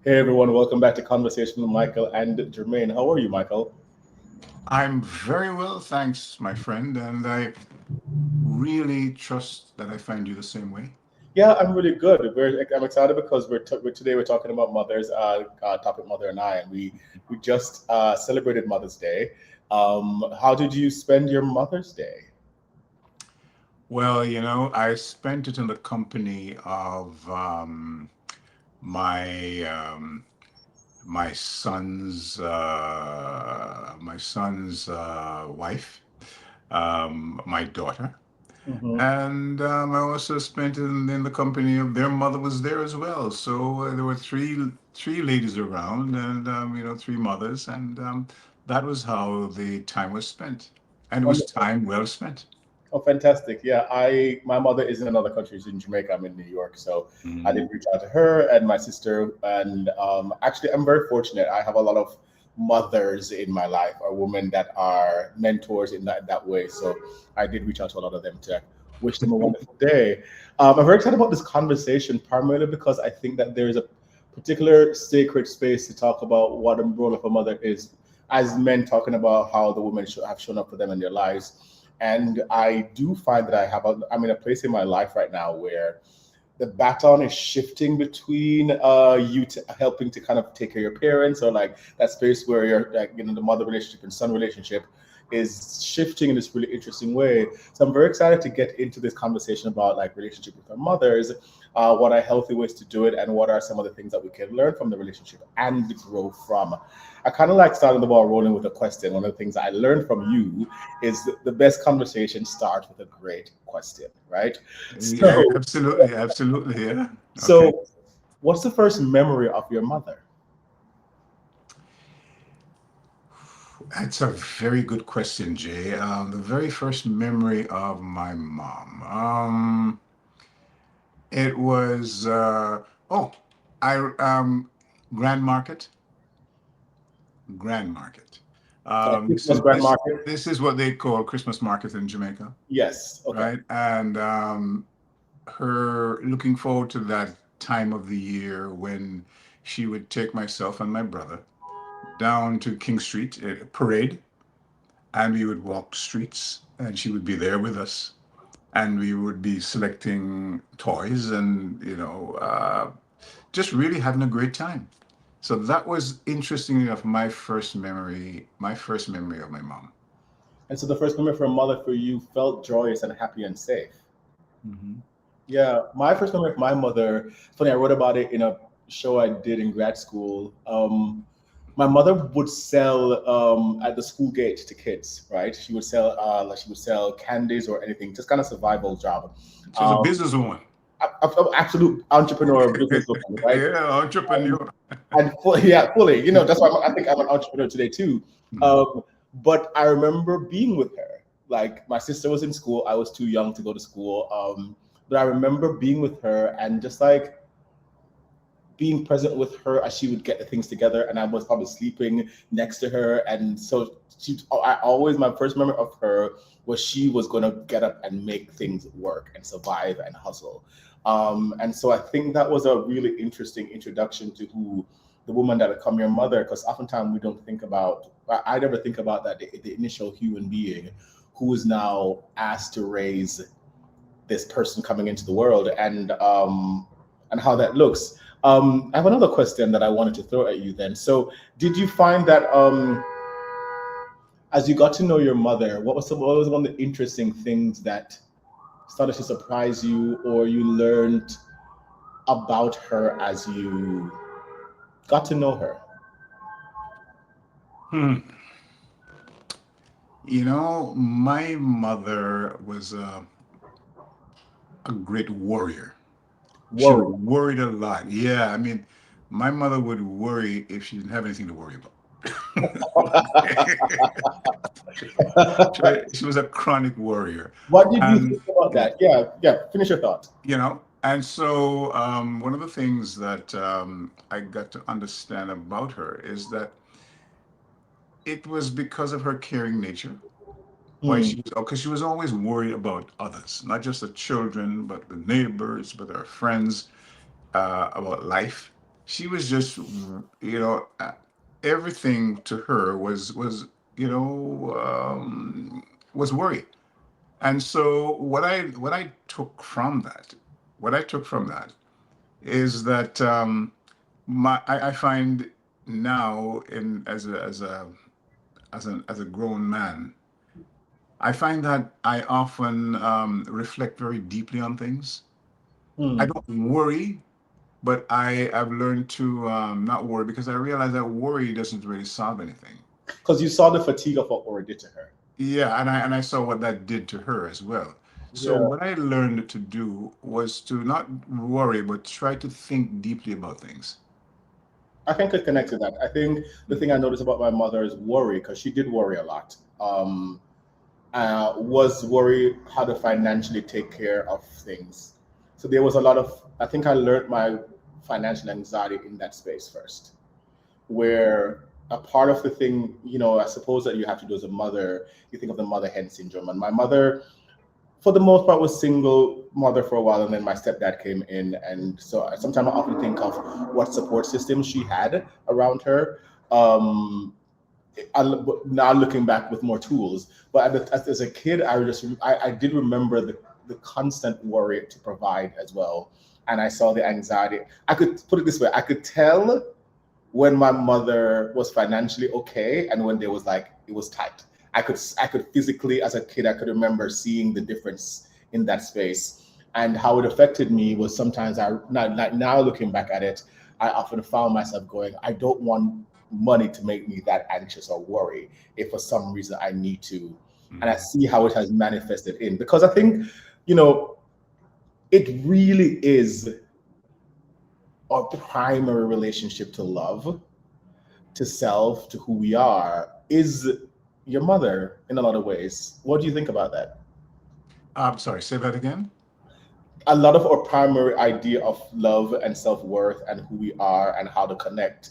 Hey everyone, welcome back to Conversation with Michael and Jermaine. How are you, Michael? I'm very well, thanks, my friend, and I really trust that I find you the same way. Yeah, I'm really good. I'm excited because today we're talking about mothers, topic mother and I, and we just celebrated Mother's Day. How did you spend your Mother's Day? Well, I spent it in the company of my my son's wife, my daughter, Hmm. and I also spent it in the company of their mother was there as well. So there were three ladies around, and three mothers, and that was how the time was spent, and it was Wonderful. time well spent. Oh, fantastic. Yeah, my mother is in another country. She's in Jamaica. I'm in New York. So I did Mhm. reach out to her and my sister. And actually, I'm very fortunate. I have a lot of mothers in my life, or women that are mentors in that way. So I did reach out to a lot of them to wish them a wonderful day. I'm very excited about this conversation, primarily because I think that there is a particular sacred space to talk about what the role of a mother is, as men talking about how the women have shown up for them in their lives. And I do find that I'm in a place in my life right now where the baton is shifting between helping to kind of take care of your parents, or like that space where you're like, the mother relationship and son relationship is shifting in this really interesting way. So I'm very excited to get into this conversation about like relationship with our mothers, what are healthy ways to do it, and what are some of the things that we can learn from the relationship and grow from. I kind of like starting the ball rolling with a question. One of the things I learned from you is that the best conversation starts with a great question, right? Yeah, So, absolutely, absolutely. Yeah. Okay. so what's the first memory of your mother? That's a very good question, Jay. The very first memory of my mom. It was oh, I Grand Market. Grand Market. Christmas So Grand this Market? this is what they call Christmas market in Jamaica, Yes. Okay. right? And her looking forward to that time of the year when she would take myself and my brother down to King Street parade, and we would walk streets, and she would be there with us, and we would be selecting toys and just really having a great time. So that was interesting enough my first memory of my mom. And so the first memory from mother for you felt joyous and happy and safe. Hmm. Yeah, my first memory of my mother, funny, I wrote about it in a show I did in grad school. My mother would sell at the school gate to kids, right? She would sell candies or anything, just kind of survival job. She was a Um, businesswoman. Absolute entrepreneur, businesswoman, right? Yeah, entrepreneur. And fully, yeah, fully. That's why I think I'm an entrepreneur today too. Mhm. Um, but I remember being with her. Like my sister was in school, I was too young to go to school. But I remember being with her and just like being present with her as she would get the things together, and I was probably sleeping next to her. And so I always, my first memory of her was she was going to get up and make things work and survive and hustle. And so I think that was a really interesting introduction to who the woman that become your mother, because oftentimes we don't think about, I never think about that, the initial human being who is now asked to raise this person coming into the world, and how that looks. I have another question that I wanted to throw at you then. So, did you find that as you got to know your mother, what was one of the interesting things that started to surprise you, or you learned about her as you got to know her? Hmm. My mother was a great warrior. She Worry. worried a lot. Yeah, I mean, my mother would worry if she didn't have anything to worry about. She was a chronic warrior. What did you And, think about that? Yeah, yeah. Finish your thought. and so one of the things that I got to understand about her is that it was because of her caring nature. Why Hmm. because she was always worried about others, not just the children, but the neighbors, but her friends, about life. she was just, everything to her was you know was worry. And so what I took from that, what I took from that is that I find now in as a grown man, I find that I often reflect very deeply on things. I Hmm. don't worry, but I've learned to not worry because I realize that worry doesn't really solve anything. Because you saw the fatigue of what Ori did to her. Yeah, and I saw what that did to her as well. So Yeah. what I learned to do was to not worry, but try to think deeply about things. I think it connects to that. I think the thing I noticed about my mother is worry, because she did worry a lot. Was worry how to financially take care of things. So there was a lot of, I think I learned my financial anxiety in that space first, where a part of the thing, I suppose that you have to do as a mother, you think of the mother hen syndrome. And my mother, for the most part, was single mother for a while, and then my stepdad came in. And so sometimes I often think of what support system she had around her. Um, Now looking back with more tools, but as a kid, I did remember the constant worry to provide as well, and I saw the anxiety. I could put it this way: I could tell when my mother was financially okay and when there was like it was tight. I could physically, as a kid, I could remember seeing the difference in that space. And how it affected me was sometimes now looking back at it, I often found myself going, I don't want money to make me that anxious or worry if for some reason I need to. And I Mhm. see how it has manifested in, because I think, you know, it really is our primary relationship to love, to self, to who we are, is your mother in a lot of ways. What do you think about that? I'm sorry, say that again. A lot of our primary idea of love and self-worth and who we are and how to connect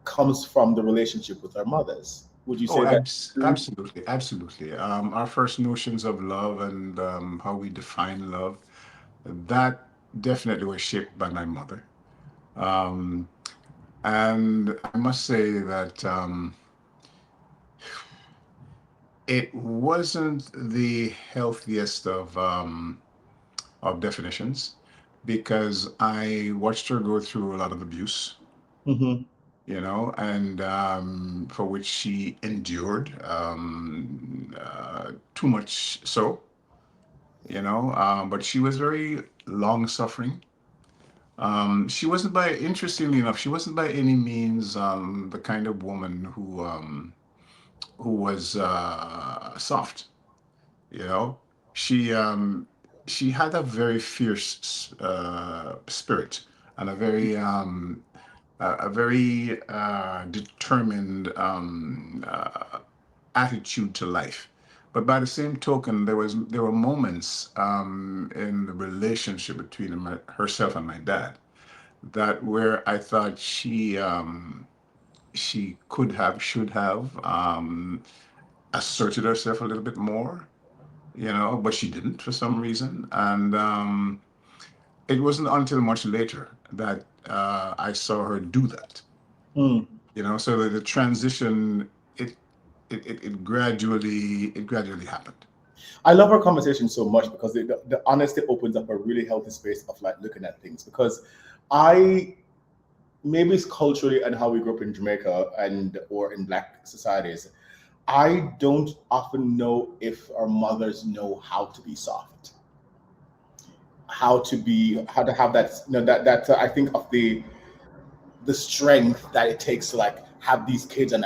comes from the relationship with our mothers. Would you Oh, say that? absolutely, absolutely. Our first notions of love and how we define love, that definitely was shaped by my mother. Um, and I must say that it wasn't the healthiest of definitions because I watched her go through a lot of abuse, Hmm. and for which she endured too much so, but she was very long suffering. She wasn't interestingly enough, she wasn't by any means the kind of woman who was soft. You know, she um, she had a very fierce spirit and a very determined attitude to life. But by the same token, there were moments in the relationship between herself and my dad that where I thought she could have should have asserted herself a little bit more, but she didn't for some reason. And it wasn't until much later that I saw her do that. Mm. So the transition, it it gradually happened. I love our conversation so much because the honesty opens up a really healthy space of like looking at things. Because I maybe it's culturally and how we grew up in Jamaica and or in Black societies. I don't often know if our mothers know how to be soft, how to have that, I think of the strength that it takes to like have these kids and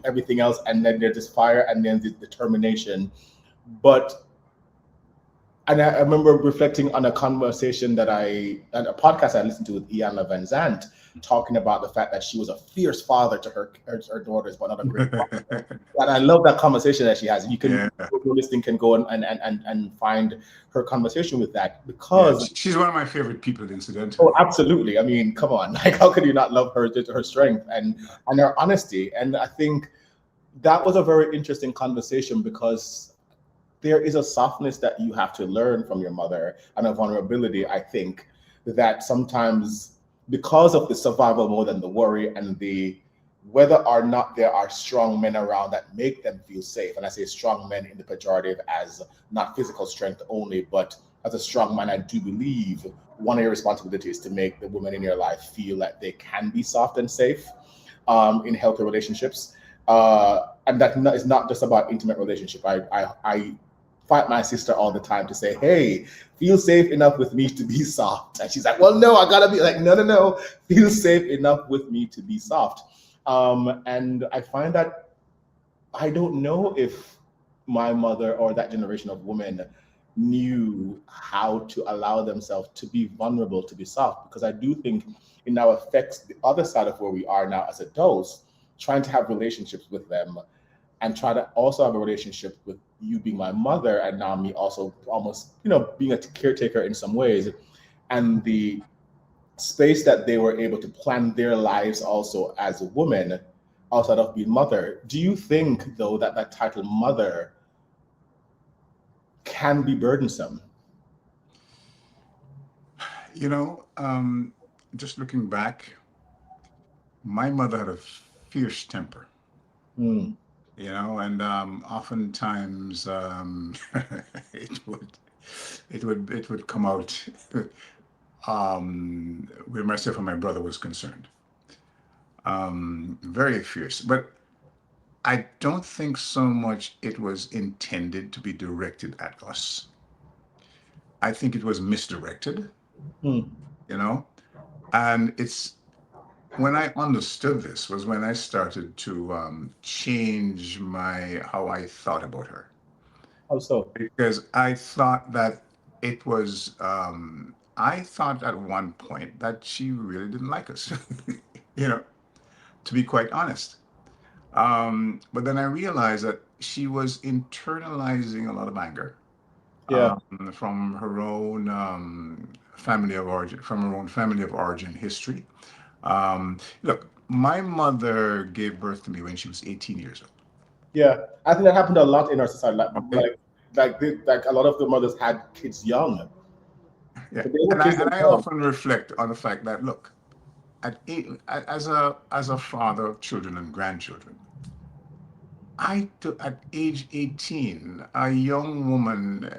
everything else, and then there's this fire and then the determination. But and I remember reflecting on a conversation and a podcast I listened to with Ian Van Zandt, talking about the fact that she was a fierce father to her daughters, but not a great father. And I love that conversation that she has. You can, Yeah, listening can go and find her conversation with that, yeah. because She's one of my favorite people, oh, incidentally. absolutely. I mean, come on, like how could you not love her strength and her honesty? And I think that was a very interesting conversation, because there is a softness that you have to learn from your mother and a vulnerability, I think, that sometimes because of the survival mode and the worry and the whether or not there are strong men around that make them feel safe. And I say strong men in the pejorative as not physical strength only, but as a strong man, I do believe one of your responsibilities is to make the women in your life feel that they can be soft and safe in healthy relationships. And that is not just about intimate relationship. I fight my sister all the time to say, hey, feel safe enough with me to be soft. And she's like, well, no, I gotta be like, no, feel safe enough with me to be soft. And I find that I don't know if my mother or that generation of women knew how to allow themselves to be vulnerable, to be soft, because I do think it now affects the other side of where we are now as adults, trying to have relationships with them and try to also have a relationship with you being my mother and now me also almost, being a caretaker in some ways. And the space that they were able to plan their lives also as a woman outside of being mother. Do you think, though, that that title mother can be burdensome? Just looking back, my mother had a fierce temper, Mm. and oftentimes it would come out where myself and my brother was concerned. Very fierce, but I don't think so much it was intended to be directed at us. I think it was misdirected, Mm. you know, and it's when I understood this was when I started to change my how I thought about her, How so? because I thought that it was I thought at one point that she really didn't like us, you know, to be quite honest. But then I realized that she was internalizing a lot of anger Yeah. from her own family of origin, from her own family of origin history. Look, my mother gave birth to me when she was 18 years old. Yeah. I think that happened a lot in our society. Okay. Like a lot of the mothers had kids young. Yeah, So they were and I kids and I themselves. often reflect on the fact that look, at eight, as a father of children and grandchildren, at age 18, a young woman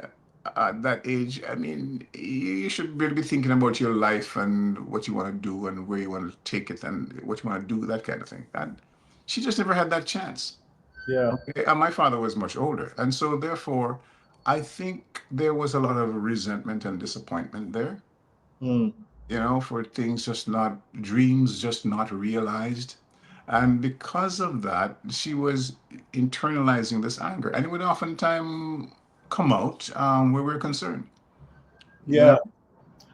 at that age, I mean, you should really be thinking about your life and what you want to do and where you want to take it and what you want to do, that kind of thing. And she just never had that chance. Yeah. Okay? And my father was much older. And so, therefore, I think there was a lot of resentment and disappointment there, Mm. for things just not, dreams just not realized. And because of that, she was internalizing this anger. And it would oftentimes come out where we're concerned. You Yeah. know?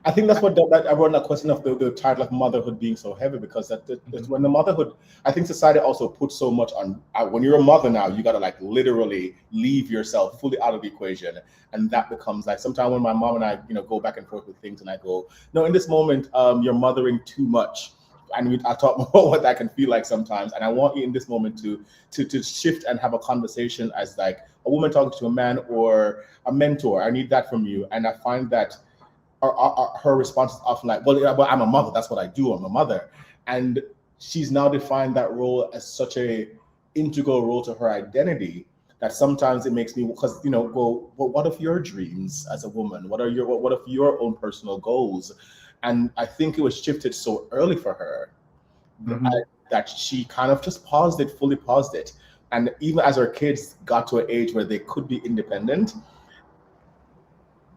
I think that's what that everyone that question of the title of motherhood being so heavy because it's Mhm. when the motherhood. I think society also puts so much on. When you're a mother now, you got to like literally leave yourself fully out of the equation, and that becomes like sometimes when my mom and I go back and forth with things, and I go, no, in this moment, you're mothering too much. And I talk about what that can feel like sometimes, and I want you in this moment to shift and have a conversation as like a woman talking to a man or a mentor. I need that from you, and I find that her response is often like, well, yeah, but I'm a mother. That's what I do. I'm a mother. And she's now defined that role as such a integral role to her identity that sometimes it makes me, because, go, well, what of your dreams as a woman? What of your own personal goals? And I think it was shifted so early for her Mhm. that she kind of just fully paused it. And even as her kids got to an age where they could be independent,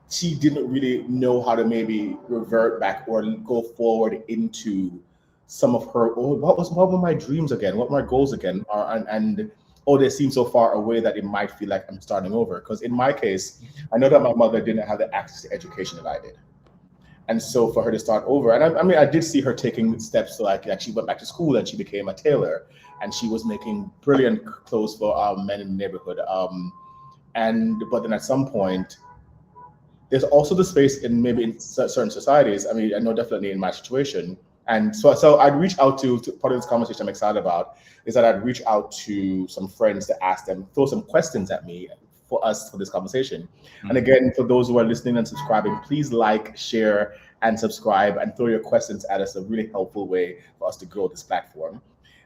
she didn't really know how to maybe revert back or go forward into some of her what were my dreams again, what were my goals again, and oh, they seem so far away that it might feel like I'm starting over. Because in my case, I know that my mother didn't have the access to education that I did, and so for her to start over, and I mean, I did see her taking steps. So like she went back to school and she became a tailor, and she was making brilliant clothes for men in the neighborhood. And but then at some point there's also the space in maybe in certain societies. I mean, I know definitely in my situation. And so I'd reach out to part of this conversation I'm excited about is that I'd reach out to some friends to ask them, throw some questions at me for us for this conversation. And Mhm. again, for those who are listening and subscribing, please like, share, and subscribe and throw your questions at us. A really helpful way for us to grow this platform.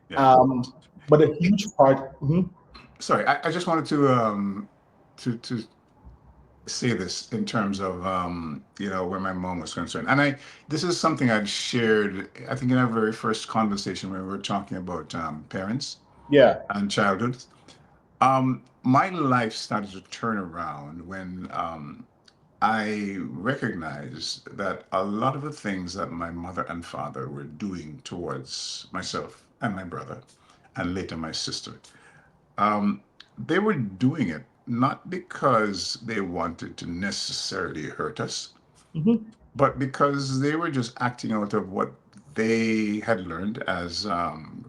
Yeah. Um, but a huge part. Mhm. Sorry, I just wanted to say this in terms of where my mom was concerned, and I this is something I'd shared, I think, in our very first conversation when we were talking about parents Yeah. and childhood. My life started to turn around when I recognized that a lot of the things that my mother and father were doing towards myself and my brother, and later my sister, um, they were doing it not because they wanted to necessarily hurt us, Hmm. but because they were just acting out of what they had learned as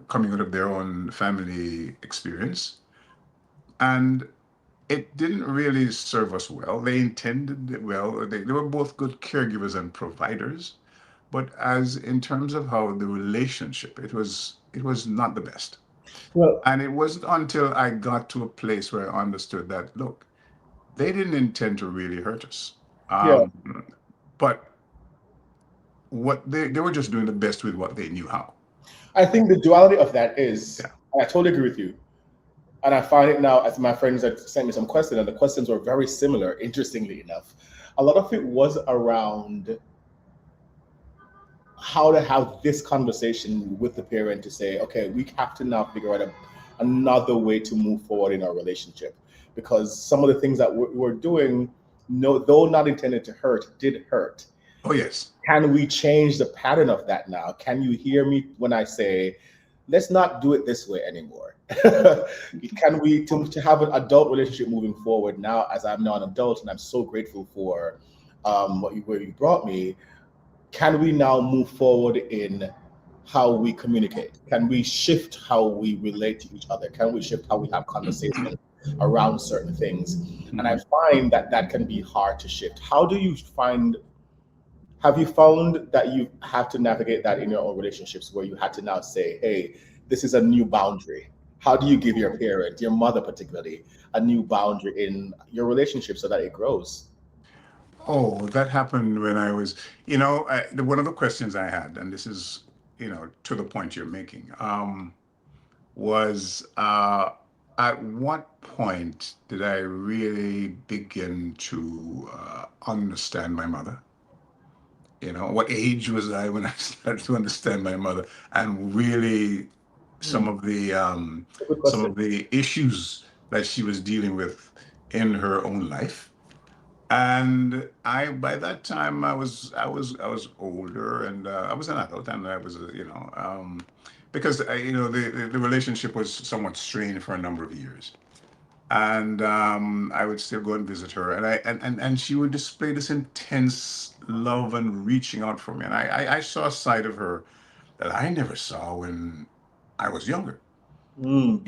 coming out of their own family experience. And it didn't really serve us well. They intended it well. They were both good caregivers and providers, but as in terms of how the relationship, it was not the best. Well, And it wasn't until I got to a place where I understood that, look, they didn't intend to really hurt us. yeah. Um, but what they were just doing the best with what they knew how. I think the duality of that is, Yeah. and I totally agree with you. And I find it now as my friends had sent me some questions, and the questions were very similar, interestingly enough. A lot of it was around how to have this conversation with the parent to say, okay, we have to now figure out another way to move forward in our relationship. Because some of the things that we're doing, no, though not intended to hurt, did hurt. Oh, yes. Can we change the pattern of that now? Can you hear me when I say, let's not do it this way anymore? Can we, to have an adult relationship moving forward now, as I'm now an adult and I'm so grateful for where you brought me, can we now move forward in how we communicate? Can we shift how we relate to each other? Can we shift how we have conversations around certain things? And I Mhm. find that that can be hard to shift. How do you find have you found that you have to navigate that in your own relationships where you had to now say, hey, this is a new boundary? How do you give your parent, your mother particularly, a new boundary in your relationship so that it grows? Oh, that happened when I was, one of the questions I had, and this is, to the point you're making, was at what point did I really begin to understand my mother? What age was I when I started to understand my mother and really Hmm, some of the good some question. of the issues that she was dealing with in her own life. And by that time, I was older, and I was an adult, and I was, because the relationship was somewhat strained for a number of years, and I would still go and visit her, and and she would display this intense love and reaching out for me, and I saw a side of her that I never saw when I was younger. Mm.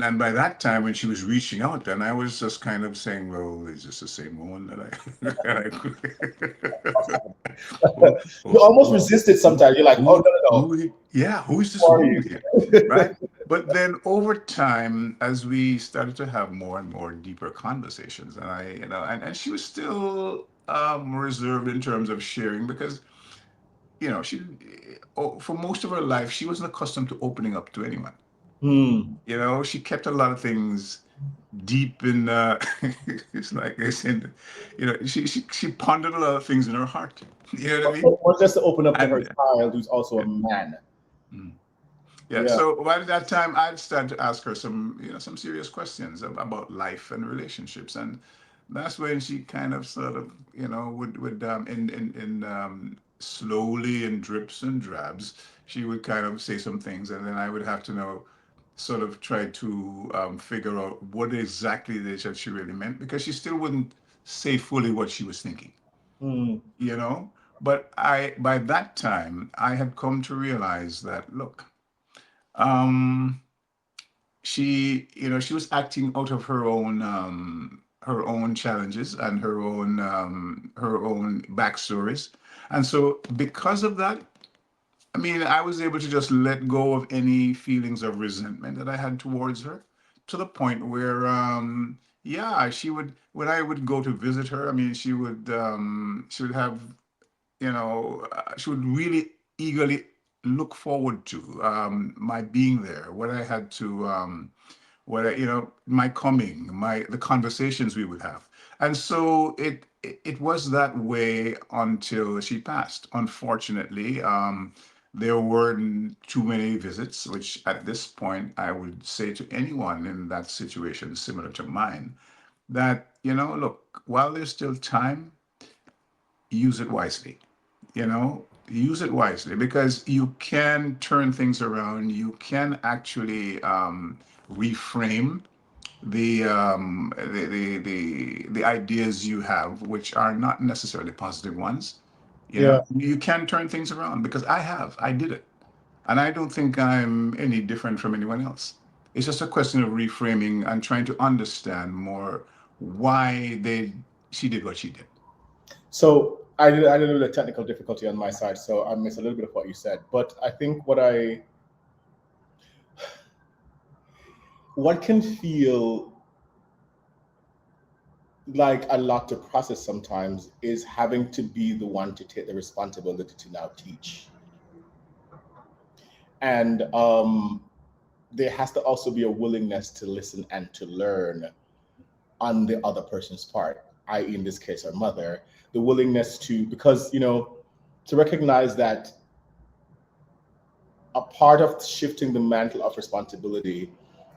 And by that time when she was reaching out, then I was just kind of saying, well, is this the same woman that who, You who, almost who, resist it who, sometimes. You're like, oh, who, no, no, no. yeah, who is Who this are woman you? here? Right? But then over time, as we started to have more and more deeper conversations, and and she was still reserved in terms of sharing because, she, for most of her life, she wasn't accustomed to opening up to anyone. Hmm. She kept a lot of things deep in it's like I said, she pondered a lot of things in her heart. You know what I mean? Or just to open up to her And child, who's also a man. mm, yeah, Yeah. so by that time I'd started to ask her some serious questions about life and relationships, and that's when she kind of sort of would in slowly in drips and drabs she would kind of say some things, and then I would have to know sort of try to figure out what exactly it is that she really meant, because she still wouldn't say fully what she was thinking, Hmm. you know. But by that time, I had come to realize that, look, um, she was acting out of her own challenges and her own backstories, and so because of that, I mean, I was able to just let go of any feelings of resentment that I had towards her, to the point where, yeah, she would, when I would go to visit her, I mean, she would have she would really eagerly look forward to my being there, what I had to, my coming, the conversations we would have. And so it was that way until she passed. Unfortunately, there weren't too many visits, which at this point I would say to anyone in that situation similar to mine, that, look, while there's still time, use it wisely. Use it wisely, because you can turn things around. You can actually reframe the ideas you have, which are not necessarily positive ones. Yeah. You can turn things around, because I did it, and I don't think I'm any different from anyone else. It's just a question of reframing and trying to understand more why she did what she did. So I did a little technical difficulty on my side, so I missed a little bit of what you said. But I think what can feel like a lot to process sometimes is having to be the one to take the responsibility to now teach. And there has to also be a willingness to listen and to learn on the other person's part, i.e., in this case, our mother, the willingness to, because, to recognize that a part of shifting the mantle of responsibility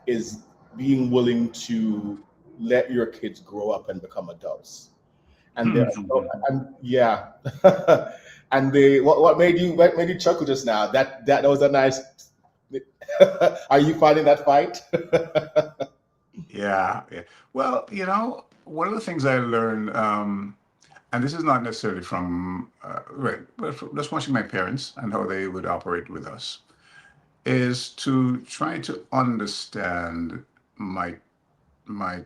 is being willing to let your kids grow up and become adults. And they're, and yeah, and what made you chuckle just now? That was a nice. Are you finding that fight? Yeah, yeah. Well, one of the things I learned, and this is not necessarily from right, but just watching my parents and how they would operate with us, is to try to understand my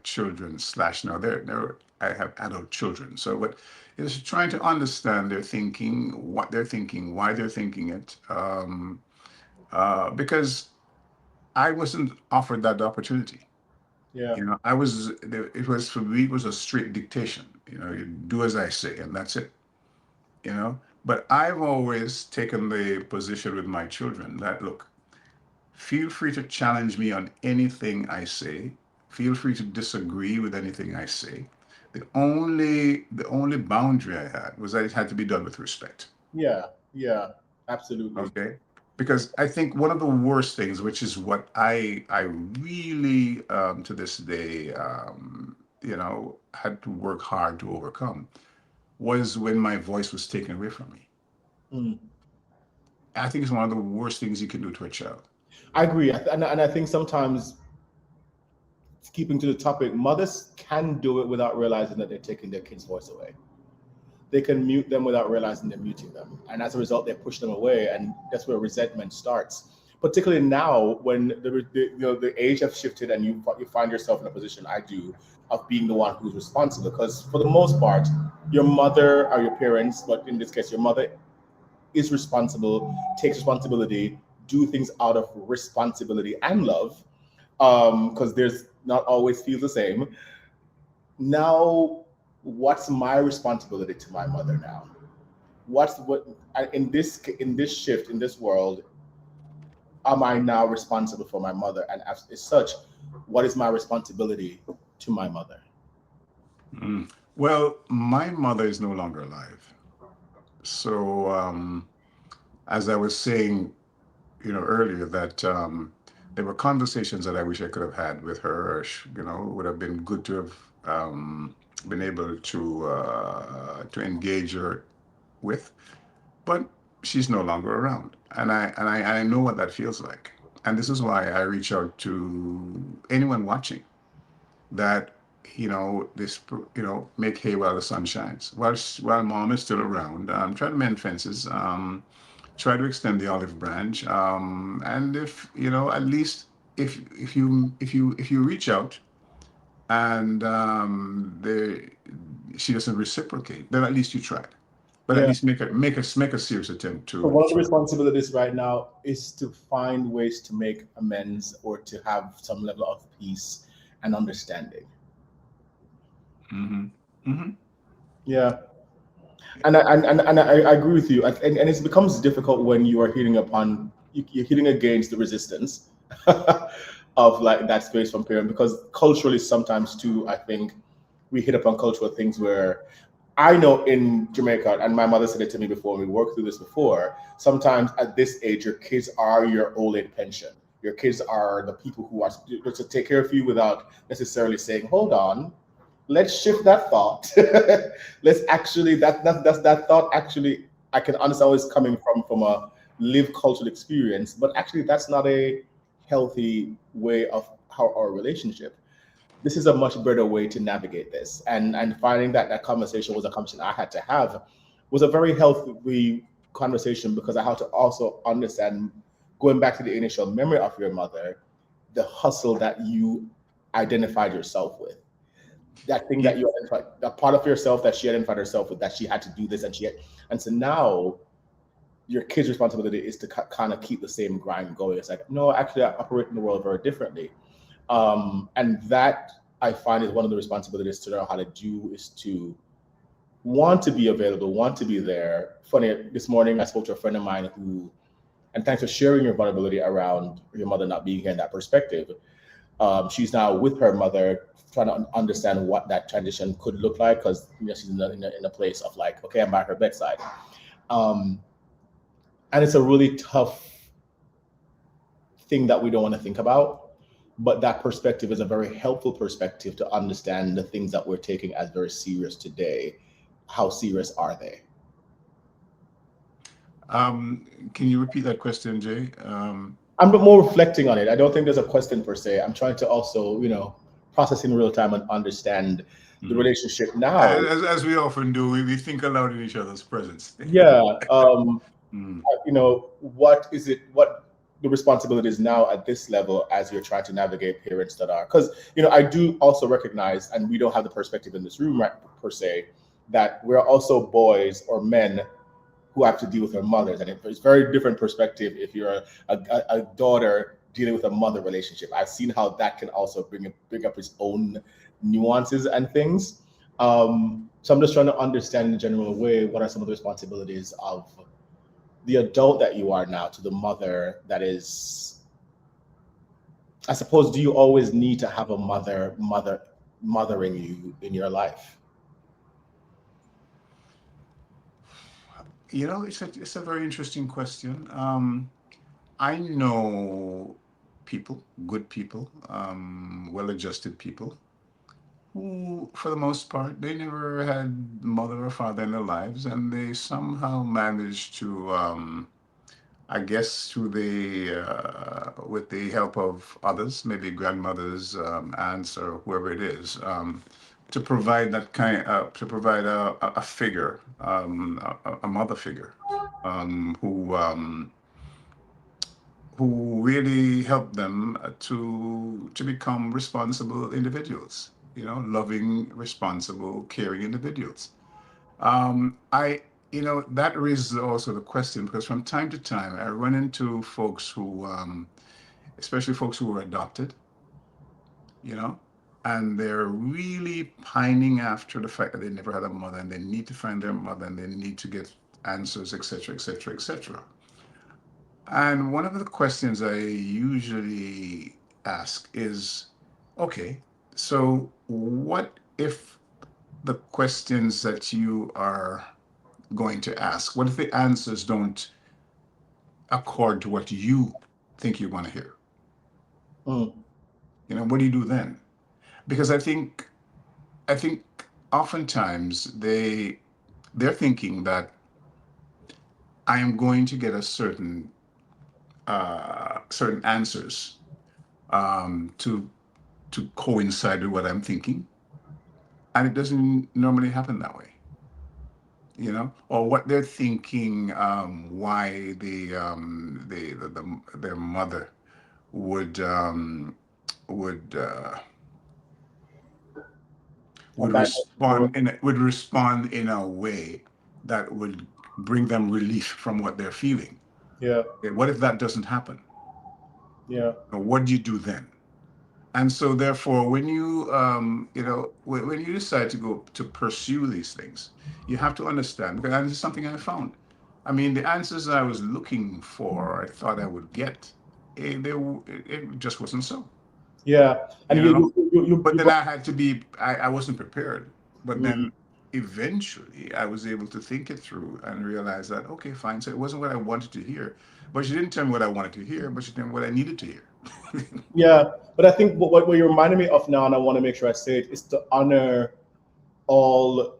children slash now they're I have adult children, so but is trying to understand their thinking, what they're thinking, why they're thinking it, because I wasn't offered that opportunity. Yeah, It was for me, it was a straight dictation. You do as I say, and that's it. But I've always taken the position with my children that, look, feel free to challenge me on anything I say. Feel free to disagree with anything I say. The only boundary I had was that it had to be done with respect. yeah, yeah, absolutely. Okay. Because I think one of the worst things, which is what I really to this day had to work hard to overcome, was when my voice was taken away from me. Mm. I think it's one of the worst things you can do to a child. I agree, and I think sometimes, keeping to the topic, mothers can do it without realizing that they're taking their kids' voice away. They can mute them without realizing they're muting them, and as a result, they push them away, and that's where resentment starts. Particularly now, when the age have shifted, and you find yourself in a position, I do, of being the one who's responsible. Because for the most part, your mother or your parents, but in this case, your mother is responsible, takes responsibility, do things out of responsibility and love, because there's not always feels the same. Now, what's my responsibility to my mother now? In this shift in this world, am I now responsible for my mother? And as such, what is my responsibility to my mother? Mm. Well, my mother is no longer alive. So, as I was saying, earlier, that there were conversations that I wish I could have had with her. Or would have been good to have been able to engage her with, but she's no longer around, and I know what that feels like, and this is why I reach out to anyone watching, that this make hay while the sun shines, while mom is still around. Try to mend fences, try to extend the olive branch, and if at least if you reach out, and she doesn't reciprocate, then at least you tried. But at Yeah. least make a serious attempt So to one of the try. responsibilities right now is to find ways to make amends or to have some level of peace and understanding. Hmm. Hmm. Yeah. And I agree with you. And it becomes difficult when you are you're hitting against the resistance of like that space from parent, because culturally sometimes too, I think we hit upon cultural things where I know in Jamaica, and my mother said it to me before, we worked through this before, sometimes at this age, your kids are your old age pension. Your kids are the people who are to take care of you without necessarily saying, hold on, let's shift that thought. Let's actually, that thought actually, I can understand where it's coming from a lived cultural experience, but actually that's not a healthy way of how our relationship. This is a much better way to navigate this, and finding that that conversation was a conversation I had to have was a very healthy conversation, because I had to also understand, going back to the initial memory of your mother, the hustle that you identified yourself with, that thing that Ye- you identified, that part of yourself that she identified herself with, that she had to do this, and so now your kid's responsibility is to kind of keep the same grind going. It's like, no, actually I operate in the world very differently. And that I find is one of the responsibilities to know how to do, is to want to be available, want to be there. Funny, this morning I spoke to a friend of mine who, and thanks for sharing your vulnerability around your mother not being here in that perspective. She's now with her mother, trying to understand what that transition could look like, because she's in a place of like, okay, I'm by her bedside. Um, and it's a really tough thing that we don't want to think about. But that perspective is a very helpful perspective to understand the things that we're taking as very serious today. How serious are they? can you repeat that question, Jay? I'm more reflecting on it. I don't think there's a question per se. I'm trying to also, process in real time and understand the Mhm. relationship now. As we often do, we think aloud in each other's presence. Yeah. Mm. What is it? What the responsibility is now at this level as you're trying to navigate parents that are, because I do also recognize, and we don't have the perspective in this room, right, per se, that we're also boys or men who have to deal with their mothers, and it's very different perspective if you're a daughter dealing with a mother relationship. I've seen how that can also bring up its own nuances and things. So I'm just trying to understand in a general way, what are some of the responsibilities of the adult that you are now to the mother that is, I suppose, do you always need to have a mothering you in your life? It's a very interesting question. I know people, good people, well-adjusted people, who, for the most part, they never had mother or father in their lives, and they somehow managed to, I guess, through with the help of others, maybe grandmothers, aunts, or whoever it is, to provide a figure, a mother figure, who really helped them to become responsible individuals. Loving, responsible, caring individuals. I that raises also the question, because from time to time I run into folks who, especially folks who were adopted, you know, and they're really pining after the fact that they never had a mother, and they need to find their mother, and they need to get answers, etc., etc., etc. And one of the questions I usually ask is, okay, so what if the questions that you are going to ask, what if the answers don't accord to what you think you want to hear? Mm. What do you do then? Because I think oftentimes they're thinking that I am going to get a certain answers, to coincide with what I'm thinking, and it doesn't normally happen that way. Or what they're thinking, why their mother would um, would uh, Abandon. would respond in a way that would bring them relief from what they're feeling. Yeah. Okay, what if that doesn't happen? Yeah. What do you do then? And so, therefore, when you, when you decide to go to pursue these things, you have to understand, because this is something I found. I mean, the answers I was looking for, I thought I would get, it just wasn't so, Yeah, and you know. But you then I had to be, I wasn't prepared. But mm, then eventually I was able to think it through and realize that, okay, fine. So it wasn't what I wanted to hear. But she didn't tell me what I wanted to hear, but she told me what I needed to hear. yeah, but I think what you're reminding me of now, and I want to make sure I say it, is to honor all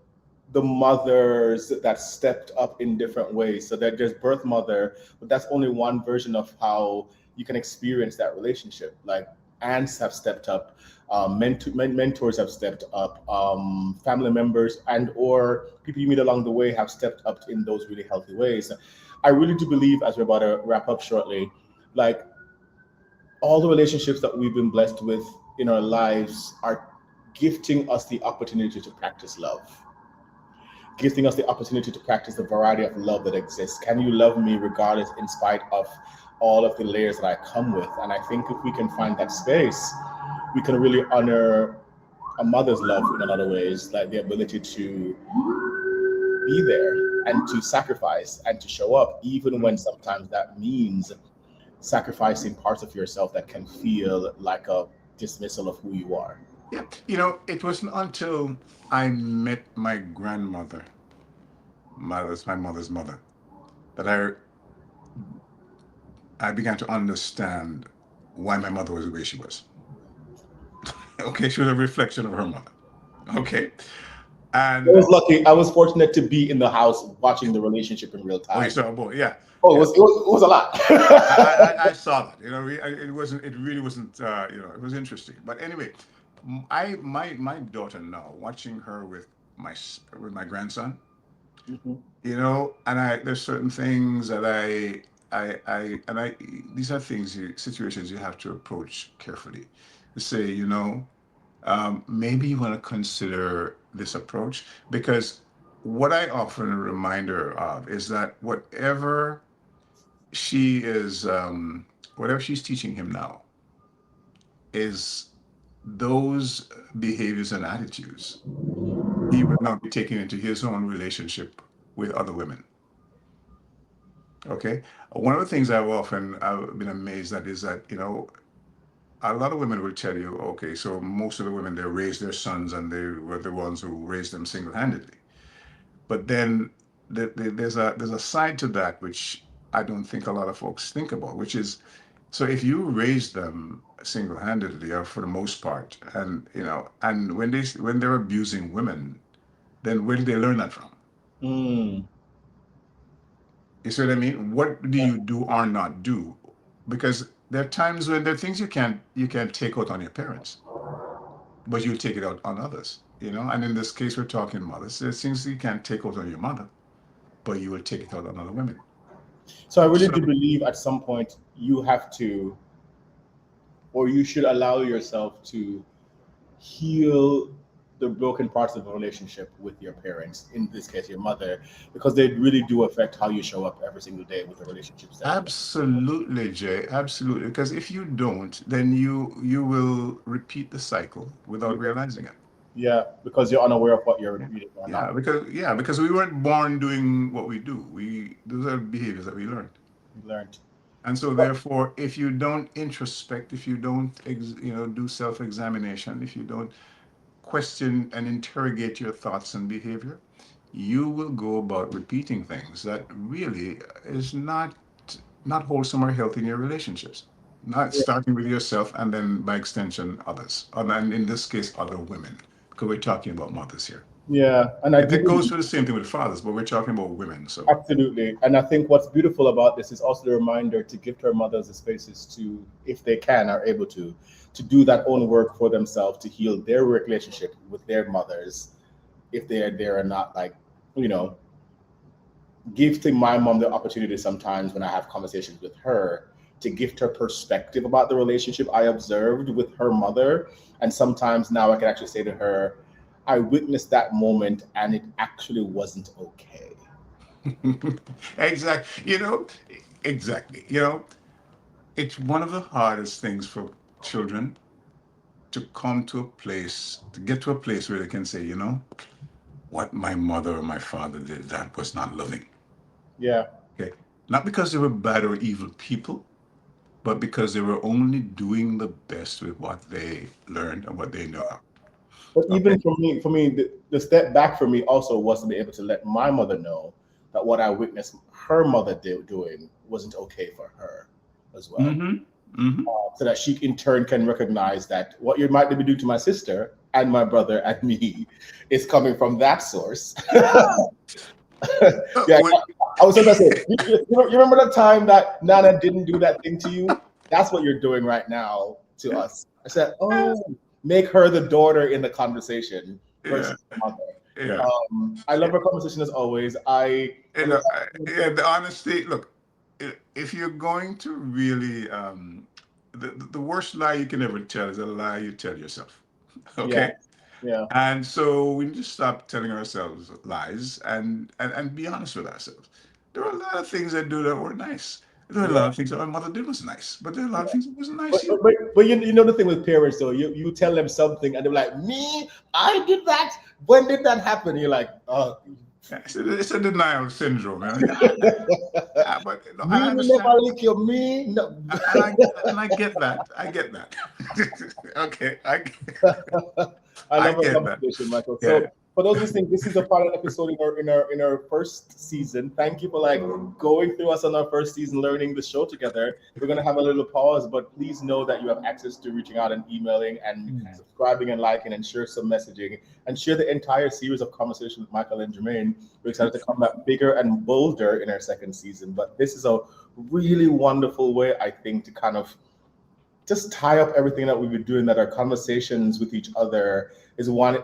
the mothers that stepped up in different ways. So that there's birth mother, but that's only one version of how you can experience that relationship. Like aunts have stepped up, mentors have stepped up, family members and or people you meet along the way have stepped up in those really healthy ways. I really do believe, as we're about to wrap up shortly, like all the relationships that we've been blessed with in our lives are gifting us the opportunity to practice love, giving us the opportunity to practice the variety of love that exists. Can you love me regardless, in spite of all of the layers that I come with? And I think if we can find that space, we can really honor a mother's love in a lot of ways, like the ability to be there and to sacrifice and to show up, even when sometimes that means sacrificing parts of yourself that can feel like a dismissal of who you are. Yeah, it wasn't until I met my grandmother, my mother's mother, that I began to understand why my mother was the way she was. Okay, she was a reflection of her mother. Okay, I and was lucky. I was fortunate to be in the house watching the relationship in real oh, you time. saw a boy, yeah, Oh, yeah. it was a lot. I saw that. It wasn't. It really wasn't. It was interesting. But anyway, my daughter now, watching her with with my grandson, Mhm. and there's certain things that these are situations you have to approach carefully. To say, maybe you want to consider this approach, because what I often remind her of is that she is, whatever she's teaching him now is those behaviors and attitudes he would not be taking into his own relationship with other women. Okay. One of the things I've been amazed at is that, a lot of women will tell you, okay, so most of the women, they raised their sons and they were the ones who raised them single-handedly. But then there's a side to that which I don't think a lot of folks think about, which is, so if you raise them single-handedly, or for the most part, and when they're abusing women, then where did they learn that from? Mm. You see what I mean? What do you do or not do? Because there are times when there are things you can't take out on your parents, but you'll take it out on others. And in this case, we're talking mothers. There's things you can't take out on your mother, but you will take it out on other women. So I really So do believe at some point you have to, or you should allow yourself to heal the broken parts of the relationship with your parents, in this case, your mother, because they really do affect how you show up every single day with the relationships that you. absolutely, Jay, absolutely. Because if you don't, then you will repeat the cycle without realizing it. Yeah, because you're unaware of what you're Yeah. really going on. Yeah, because we weren't born doing what we do. Those are behaviors that we learned. You learned. And so, therefore, if you don't introspect, if you don't, do self-examination, if you don't question and interrogate your thoughts and behavior, you will go about repeating things that really is not wholesome or healthy in your relationships. Not starting with yourself and then by extension others, and in this case, other women, because we're talking about mothers here. Yeah, and I do It goes believe. for the same thing with fathers, but we're talking about women. So Absolutely. And I think what's beautiful about this is also the reminder to give our mothers the spaces to, if they can, are able to do that own work for themselves, to heal their relationship with their mothers, if they're there or not. Like, you know, giving my mom the opportunity sometimes when I have conversations with her to gift her perspective about the relationship I observed with her mother. And sometimes now I can actually say to her, I witnessed that moment and it actually wasn't okay. exactly, exactly. It's one of the hardest things for children to come to a place, to get to a place where they can say, you know, what my mother or my father did, that was not loving. Yeah. Okay. Not because they were bad or evil people, but because they were only doing the best with what they learned and what they know how. But Okay. even for me, the step back for me also was to be able to let my mother know that what I witnessed her mother doing wasn't okay for her as well. Mm-hmm. Mm-hmm. So that she in turn can recognize that what you might be doing to my sister and my brother and me is coming from that source. Yeah. Yeah, When, I was going to say, you remember the time that Nana didn't do that thing to you? That's what you're doing right now to us. I said, oh, make her the daughter in the conversation yeah. versus the mother. Yeah. I love her conversation as always. I'm Look, excited. yeah, the honesty. Look, if you're going to really, the worst lie you can ever tell is a lie you tell yourself. Yeah, Okay, yeah. and so we need to stop telling ourselves lies and be honest with ourselves. There are a lot of things I do that were nice. There are a Yeah. lot of things that my mother did was nice, but there are a lot of things that wasn't nice But, either. you know the thing with parents though, you tell them something and they're like, me, I did that. When did that happen? You're like, oh, It's a denial syndrome. Yeah, yeah, but no, I me, me never understand. lick you, me. No. And I get that. I get that. Okay, I I love our get that. conversation, Michael. Yeah. So for those listening, this is a pilot episode in our first season. Thank you for like going through us on our first season, learning the show together. We're gonna have a little pause, but please know that you have access to reaching out and emailing and subscribing and liking and share some messaging and share the entire series of conversations with Michael and Jermaine. We're excited to come back bigger and bolder in our second season. But this is a really wonderful way, I think, to kind of just tie up everything that we've been doing, that our conversations with each other is one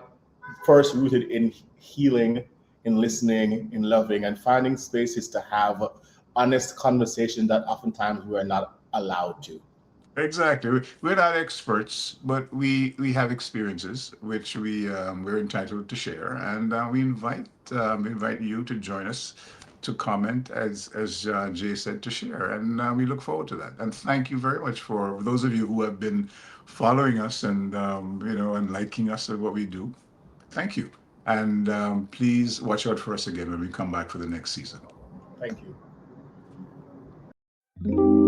first rooted in healing, in listening, in loving, and finding spaces to have honest conversation that oftentimes we are not allowed to. Exactly. We're not experts, but we have experiences which we're entitled to share, and we invite you to join us, to comment, as Jay said, to share, and we look forward to that. And thank you very much for those of you who have been following us and and liking us and what we do. Thank you, and please watch out for us again when we come back for the next season. Thank you.